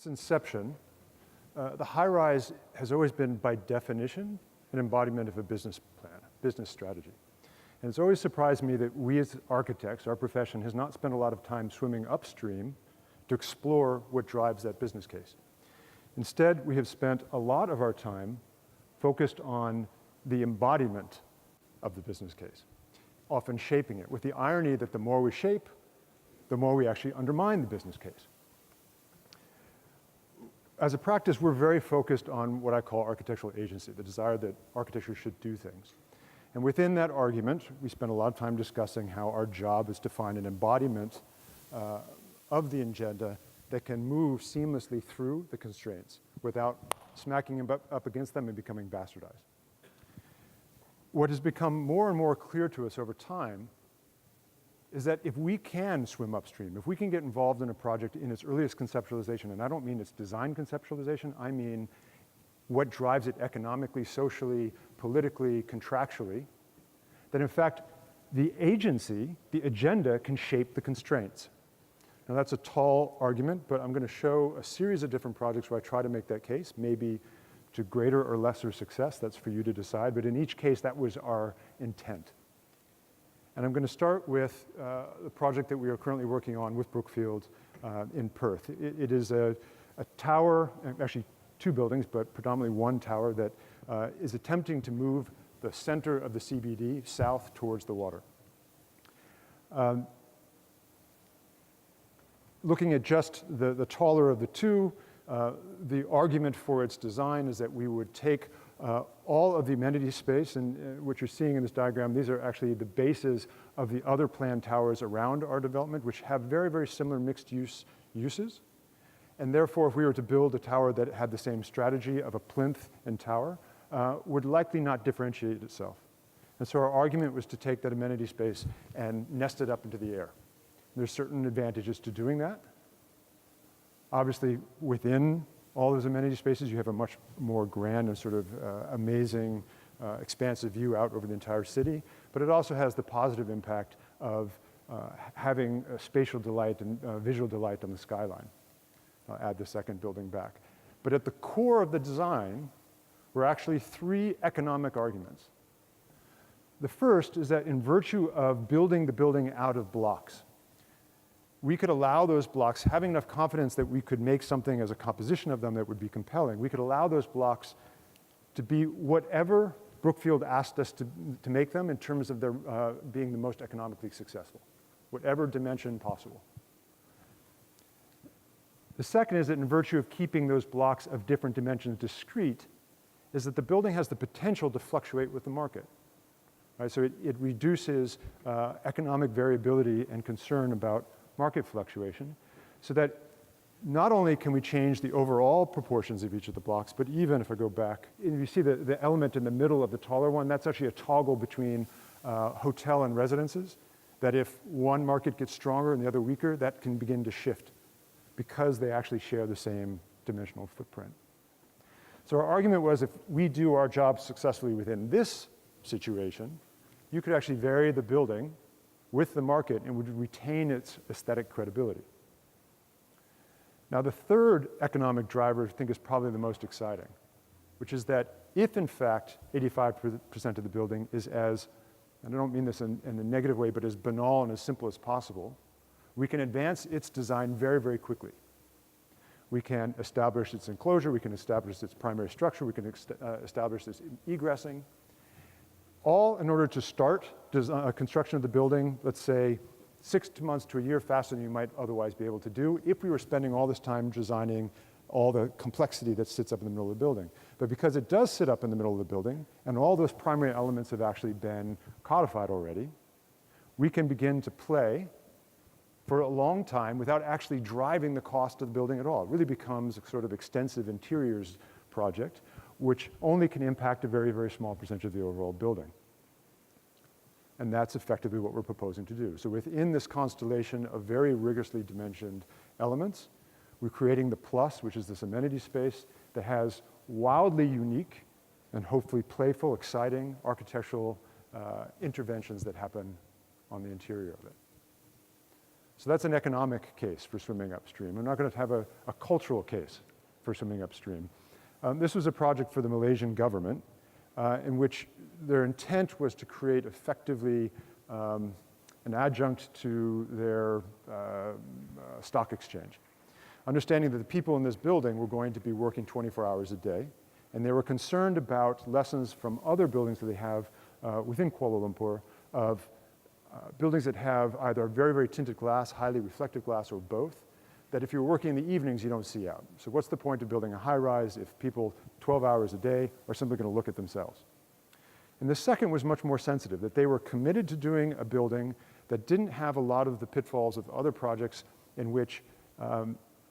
its inception, the high-rise has always been, by definition, an embodiment of a business plan, business strategy. And it's always surprised me that we as architects, our profession, has not spent a lot of time swimming upstream to explore what drives that business case. Instead, we have spent a lot of our time focused on the embodiment of the business case, often shaping it, with the irony that the more we shape, the more we actually undermine the business case. As a practice, we're very focused on what I call architectural agency, the desire that architecture should do things. And within that argument, we spend a lot of time discussing how our job is to find an embodiment of the agenda that can move seamlessly through the constraints without smacking them up against them and becoming bastardized. What has become more and more clear to us over time is that if we can swim upstream, if we can get involved in a project in its earliest conceptualization, and I don't mean its design conceptualization, I mean what drives it economically, socially, politically, contractually, that in fact, the agency, the agenda, can shape the constraints. Now that's a tall argument, but I'm going to show a series of different projects where I try to make that case, maybe to greater or lesser success, that's for you to decide, but in each case, that was our intent. And I'm going to start with the project that we are currently working on with Brookfield in Perth. It is a tower, actually two buildings, but predominantly one tower that is attempting to move the center of the CBD south towards the water. Looking at just the taller of the two, the argument for its design is that we would take all of the amenity space, and what you're seeing in this diagram, these are actually the bases of the other planned towers around our development, which have very, very similar mixed uses. And therefore, if we were to build a tower that had the same strategy of a plinth and tower, would likely not differentiate itself. And so our argument was to take that amenity space and nest it up into the air. There's certain advantages to doing that. Obviously, within all those amenity spaces, you have a much more grand and sort of amazing, expansive view out over the entire city. But it also has the positive impact of having a spatial delight and visual delight on the skyline. I'll add the second building back. But at the core of the design were actually three economic arguments. The first is that in virtue of building the building out of blocks, we could allow those blocks, having enough confidence that we could make something as a composition of them that would be compelling, we could allow those blocks to be whatever Brookfield asked us to make them in terms of their being the most economically successful, whatever dimension possible. The second is that in virtue of keeping those blocks of different dimensions discrete, is that the building has the potential to fluctuate with the market. Right? So it reduces economic variability and concern about market fluctuation, so that not only can we change the overall proportions of each of the blocks, but even if I go back, and you see the element in the middle of the taller one, that's actually a toggle between hotel and residences, that if one market gets stronger and the other weaker, that can begin to shift because they actually share the same dimensional footprint. So our argument was if we do our job successfully within this situation, you could actually vary the building with the market and would retain its aesthetic credibility. Now the third economic driver I think is probably the most exciting, which is that if in fact 85% of the building is as, and I don't mean this in a negative way, but as banal and as simple as possible, we can advance its design very, very quickly. We can establish its enclosure, we can establish its primary structure, we can establish this egressing, all in order to start construction of the building, let's say 6 months to a year faster than you might otherwise be able to do if we were spending all this time designing all the complexity that sits up in the middle of the building. But because it does sit up in the middle of the building, and all those primary elements have actually been codified already, we can begin to play for a long time without actually driving the cost of the building at all. It really becomes a sort of extensive interiors project, which only can impact a very, very small percentage of the overall building. And that's effectively what we're proposing to do. So within this constellation of very rigorously dimensioned elements, we're creating the plus, which is this amenity space that has wildly unique and hopefully playful, exciting architectural interventions that happen on the interior of it. So that's an economic case for swimming upstream. I'm not going to have a cultural case for swimming upstream. This was a project for the Malaysian government in which their intent was to create effectively an adjunct to their stock exchange. Understanding that the people in this building were going to be working 24 hours a day, and they were concerned about lessons from other buildings that they have within Kuala Lumpur of buildings that have either very, very tinted glass, highly reflective glass, or both, that if you're working in the evenings, you don't see out. So what's the point of building a high-rise if people 12 hours a day are simply going to look at themselves? And the second was much more sensitive, that they were committed to doing a building that didn't have a lot of the pitfalls of other projects in which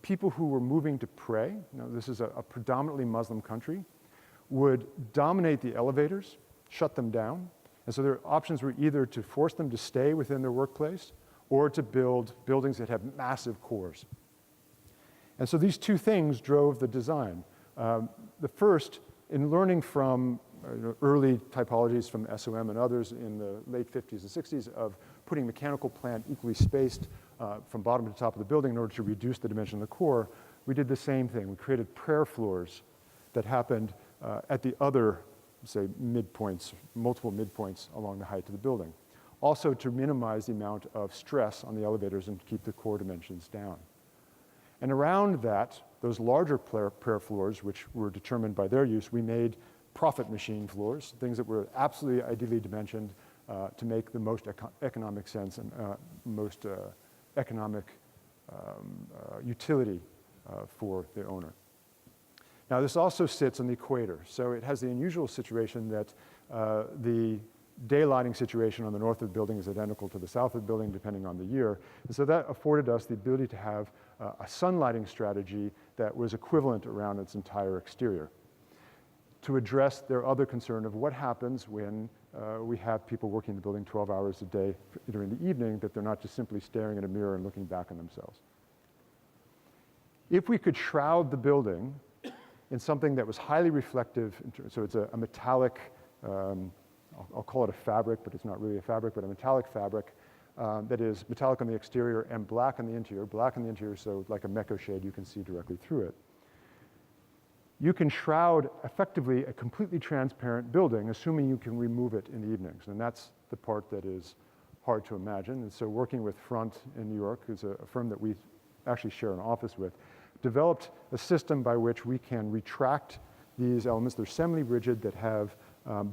people who were moving to pray, this is a predominantly Muslim country, would dominate the elevators, shut them down. And so their options were either to force them to stay within their workplace or to build buildings that have massive cores. And so these two things drove the design. The first, in learning from early typologies from SOM and others in the late 50s and 60s of putting mechanical plant equally spaced from bottom to top of the building in order to reduce the dimension of the core, we did the same thing. We created prayer floors that happened at the other, say, midpoints, multiple midpoints along the height of the building. Also to minimize the amount of stress on the elevators and keep the core dimensions down. And around that, those larger prayer floors, which were determined by their use, we made profit machine floors, things that were absolutely ideally dimensioned to make the most economic sense and most economic utility for the owner. Now this also sits on the equator, so it has the unusual situation that the daylighting situation on the north of the building is identical to the south of the building depending on the year. And so that afforded us the ability to have a sunlighting strategy that was equivalent around its entire exterior to address their other concern of what happens when we have people working in the building 12 hours a day during the evening, that they're not just simply staring at a mirror and looking back on themselves. If we could shroud the building in something that was highly reflective, so it's a metallic, I'll call it a fabric, but it's not really a fabric, but a metallic fabric that is metallic on the exterior and black on the interior, so like a mecha shade, you can see directly through it. You can shroud effectively a completely transparent building, assuming you can remove it in the evenings. And that's the part that is hard to imagine. And so working with Front in New York, who's a firm that we actually share an office with, developed a system by which we can retract these elements. They're semi-rigid that have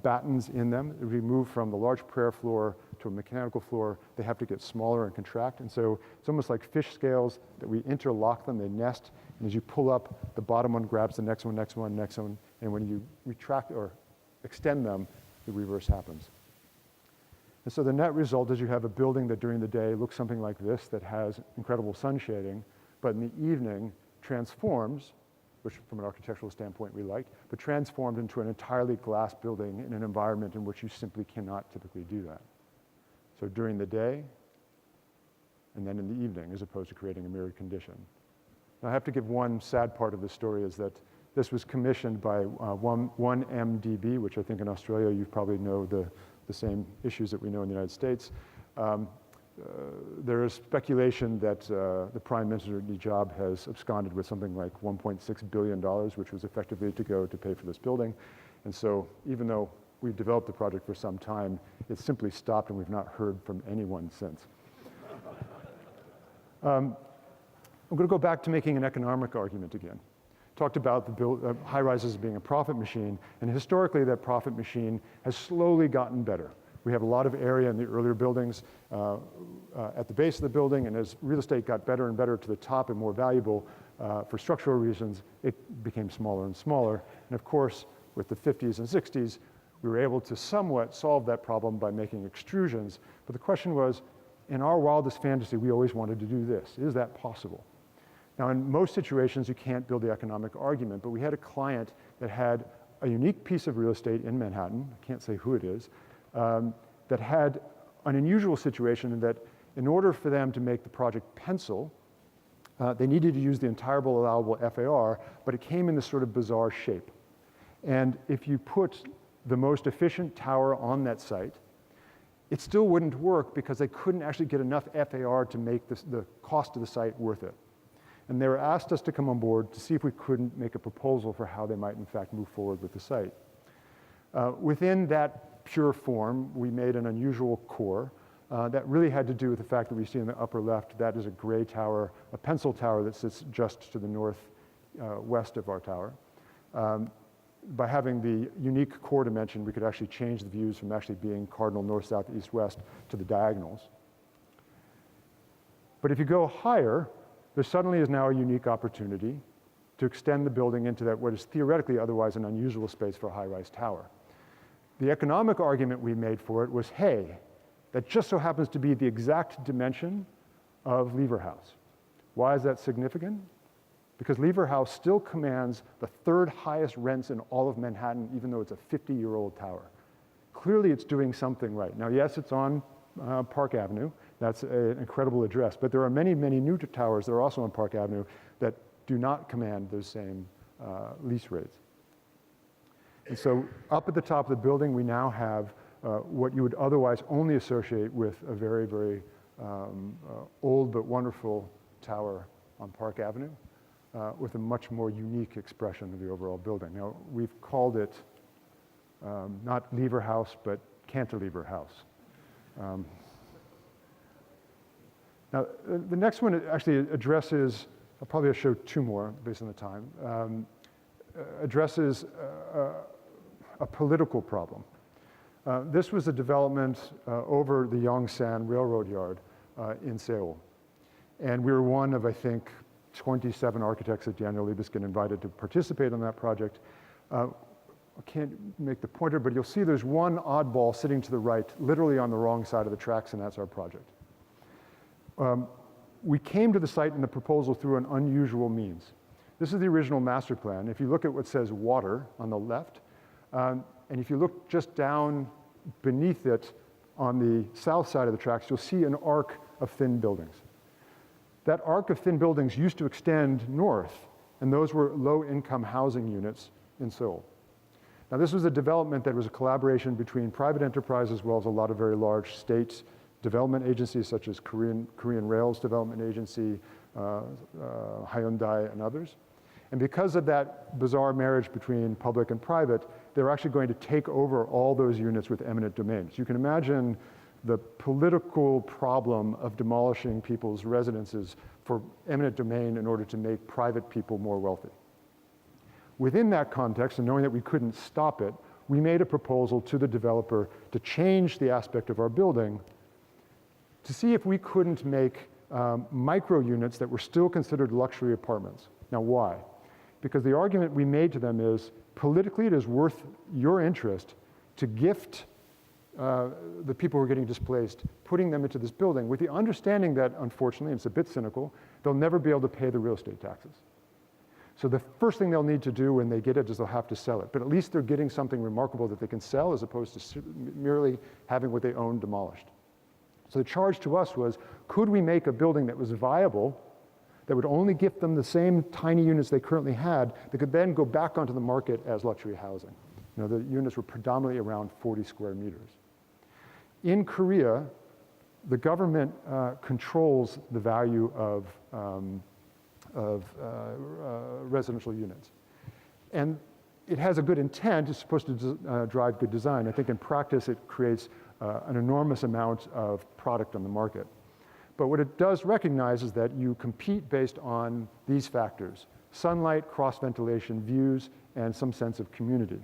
battens in them. We move from the large prayer floor to a mechanical floor. They have to get smaller and contract. And so it's almost like fish scales that we interlock them, they nest. And as you pull up, the bottom one grabs the next one, next one, next one. And when you retract or extend them, the reverse happens. And so the net result is you have a building that during the day looks something like this that has incredible sun shading, but in the evening transforms, which from an architectural standpoint we liked, but transformed into an entirely glass building in an environment in which you simply cannot typically do that. So during the day, and then in the evening, as opposed to creating a mirrored condition. Now I have to give one sad part of the story is that this was commissioned by 1MDB, which I think in Australia you probably know the same issues that we know in the United States. There is speculation that the Prime Minister Najib has absconded with something like $1.6 billion, which was effectively to go to pay for this building. And so even though we've developed the project for some time, it's simply stopped and we've not heard from anyone since. I'm going to go back to making an economic argument again. Talked about the high-rises being a profit machine, and historically that profit machine has slowly gotten better. We have a lot of area in the earlier buildings at the base of the building, and as real estate got better and better to the top and more valuable for structural reasons, it became smaller and smaller. And of course, with the 50s and 60s, we were able to somewhat solve that problem by making extrusions. But the question was, in our wildest fantasy, we always wanted to do this. Is that possible? Now, in most situations, you can't build the economic argument, but we had a client that had a unique piece of real estate in Manhattan, I can't say who it is, that had an unusual situation in that in order for them to make the project pencil, they needed to use the entire allowable FAR, but it came in this sort of bizarre shape. And if you put the most efficient tower on that site, it still wouldn't work because they couldn't actually get enough FAR to make the cost of the site worth it. And they were asked us to come on board to see if we couldn't make a proposal for how they might in fact move forward with the site. Within that pure form, we made an unusual core that really had to do with the fact that we see in the upper left, that is a gray tower, a pencil tower that sits just to the northwest of our tower. By having the unique core dimension, we could actually change the views from actually being cardinal north, south, east, west to the diagonals. But if you go higher, there suddenly is now a unique opportunity to extend the building into that what is theoretically otherwise an unusual space for a high-rise tower. The economic argument we made for it was, hey, that just so happens to be the exact dimension of Lever House. Why is that significant? Because Lever House still commands the third highest rents in all of Manhattan, even though it's a 50-year-old tower. Clearly, it's doing something right. Now, yes, it's on Park Avenue. That's an incredible address. But there are many, many new towers that are also on Park Avenue that do not command those same lease rates. And so up at the top of the building, we now have what you would otherwise only associate with a very, very old but wonderful tower on Park Avenue. With a much more unique expression of the overall building. Now, we've called it not Lever House, but Cantilever House. Now, the next one actually addresses, I'll probably show two more based on the time, addresses a political problem. This was a development over the Yongsan Railroad Yard in Seoul. And we were one of, I think, 27 architects at Daniel Libeskind invited to participate on that project. I can't make the pointer, but you'll see there's one oddball sitting to the right, literally on the wrong side of the tracks, and that's our project. We came to the site in the proposal through an unusual means. This is the original master plan. If you look at what says water on the left, and if you look just down beneath it on the south side of the tracks, you'll see an arc of thin buildings. That arc of thin buildings used to extend north, and those were low-income housing units in Seoul. Now, this was a development that was a collaboration between private enterprise as well as a lot of very large state development agencies such as Korean Rail's Development Agency, Hyundai, and others. And because of that bizarre marriage between public and private, they're actually going to take over all those units with eminent domain. So you can imagine the political problem of demolishing people's residences for eminent domain in order to make private people more wealthy. Within that context, and knowing that we couldn't stop it, we made a proposal to the developer to change the aspect of our building to see if we couldn't make micro units that were still considered luxury apartments. Now, why? Because the argument we made to them is, politically it is worth your interest to gift the people who are getting displaced, putting them into this building with the understanding that, unfortunately, and it's a bit cynical, they'll never be able to pay the real estate taxes. So the first thing they'll need to do when they get it is they'll have to sell it. But at least they're getting something remarkable that they can sell as opposed to merely having what they own demolished. So the charge to us was, could we make a building that was viable, that would only gift them the same tiny units they currently had, that could then go back onto the market as luxury housing? You know, the units were predominantly around 40 square meters. In Korea, the government controls the value of residential units. And it has a good intent. It's supposed to drive good design. I think in practice, it creates an enormous amount of product on the market. But what it does recognize is that you compete based on these factors: sunlight, cross-ventilation, views, and some sense of community.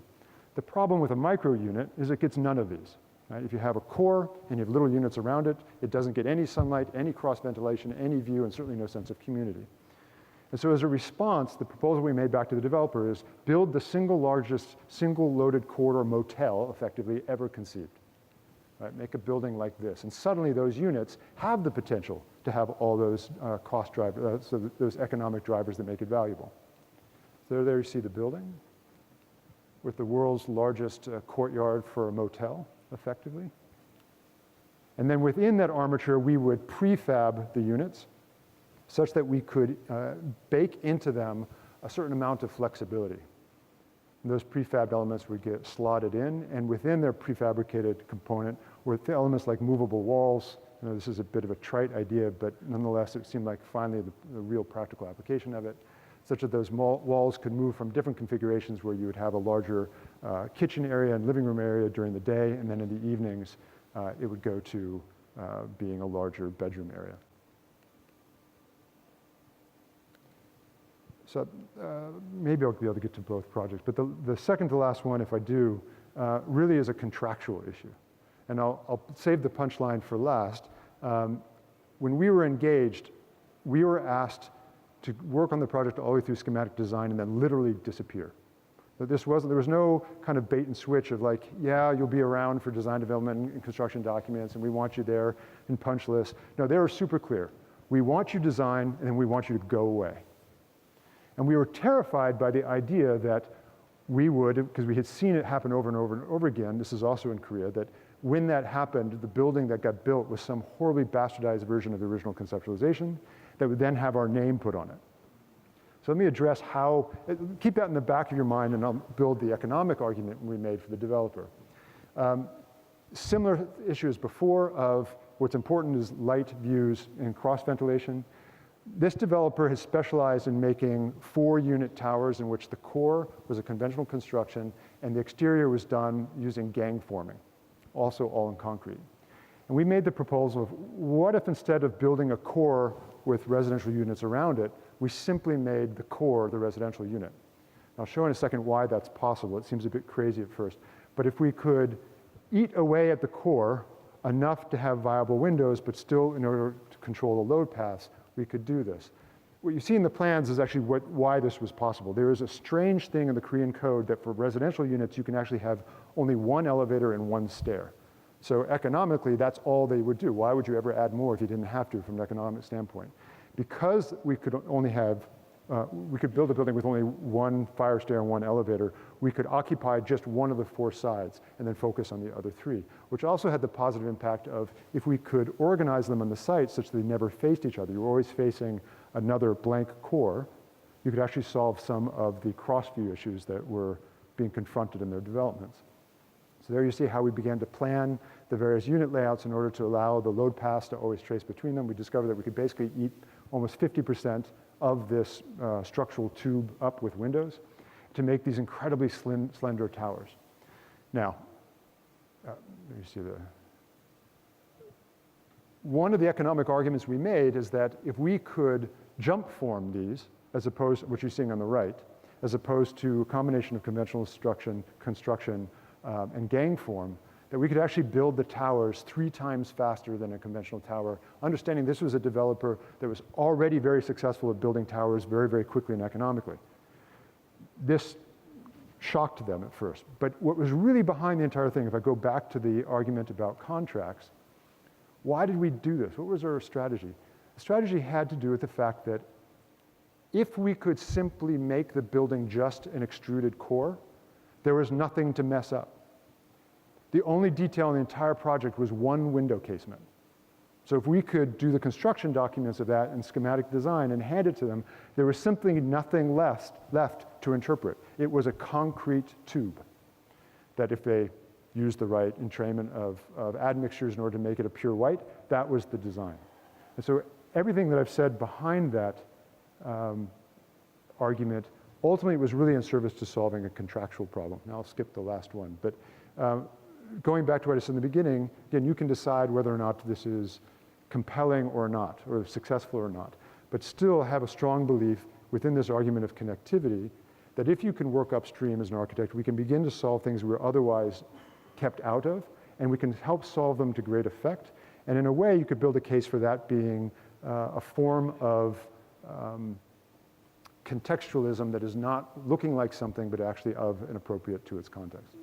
The problem with a micro unit is it gets none of these. Right? If you have a core and you have little units around it, it doesn't get any sunlight, any cross-ventilation, any view, and certainly no sense of community. And so as a response, the proposal we made back to the developer is build the single largest, single loaded corridor motel, effectively, ever conceived. Right? Make a building like this. And suddenly those units have the potential to have all those cost drivers, so those economic drivers that make it valuable. So there you see the building with the world's largest courtyard for a motel, effectively. And then within that armature, we would prefab the units such that we could bake into them a certain amount of flexibility. and those prefab elements would get slotted in, and within their prefabricated component were elements like movable walls. You know, this is a bit of a trite idea, but nonetheless, it seemed like finally the real practical application of it, such that those walls could move from different configurations where you would have a larger kitchen area and living room area during the day, and then in the evenings, it would go to being a larger bedroom area. So maybe I'll be able to get to both projects, but the second to last one, if I do, really is a contractual issue. And I'll save the punchline for last. When we were engaged, we were asked to work on the project all the way through schematic design and then literally disappear. But there was no kind of bait and switch of like, yeah, you'll be around for design development and construction documents and we want you there in punch lists. No, they were super clear. We want you to design and then we want you to go away. And we were terrified by the idea that we would, because we had seen it happen over and over and over again, this is also in Korea, that when that happened, the building that got built was some horribly bastardized version of the original conceptualization that would then have our name put on it. So let me address how, keep that in the back of your mind and I'll build the economic argument we made for the developer. Similar issue as before of what's important is light views and cross ventilation. This developer has specialized in making 4-unit towers in which the core was a conventional construction and the exterior was done using gang forming, also all in concrete. And we made the proposal of what if instead of building a core with residential units around it, we simply made the core the residential unit. I'll show in a second why that's possible. It seems a bit crazy at first. But if we could eat away at the core enough to have viable windows, but still in order to control the load paths, we could do this. What you see in the plans is actually why this was possible. There is a strange thing in the Korean code that for residential units, you can actually have only one elevator and one stair. So economically, that's all they would do. Why would you ever add more if you didn't have to from an economic standpoint? Because we could only have, we could build a building with only one fire stair and one elevator, we could occupy just one of the 4 sides and then focus on the other 3, which also had the positive impact of if we could organize them on the site such that they never faced each other, you were always facing another blank core, you could actually solve some of the cross-view issues that were being confronted in their developments. So there you see how we began to plan the various unit layouts in order to allow the load paths to always trace between them. We discovered that we could basically eat almost 50% of this structural tube up with windows to make these incredibly slender towers. Now, let me see one of the economic arguments we made is that if we could jump form these, as opposed to what you're seeing on the right, as opposed to a combination of conventional construction and gang form, that we could actually build the towers 3 times faster than a conventional tower, understanding this was a developer that was already very successful at building towers very, very quickly and economically. This shocked them at first. But what was really behind the entire thing, if I go back to the argument about contracts, why did we do this? What was our strategy? The strategy had to do with the fact that if we could simply make the building just an extruded core, there was nothing to mess up. The only detail in the entire project was one window casement. So if we could do the construction documents of that and schematic design and hand it to them, there was simply nothing left to interpret. It was a concrete tube that if they used the right entrainment of admixtures in order to make it a pure white, that was the design. And so everything that I've said behind that argument, ultimately it was really in service to solving a contractual problem. Now I'll skip the last one. But going back to what I said in the beginning, again, you can decide whether or not this is compelling or not, or successful or not, but still have a strong belief within this argument of connectivity that if you can work upstream as an architect, we can begin to solve things we're otherwise kept out of, and we can help solve them to great effect. And in a way, you could build a case for that being a form of contextualism that is not looking like something, but actually of and appropriate to its context.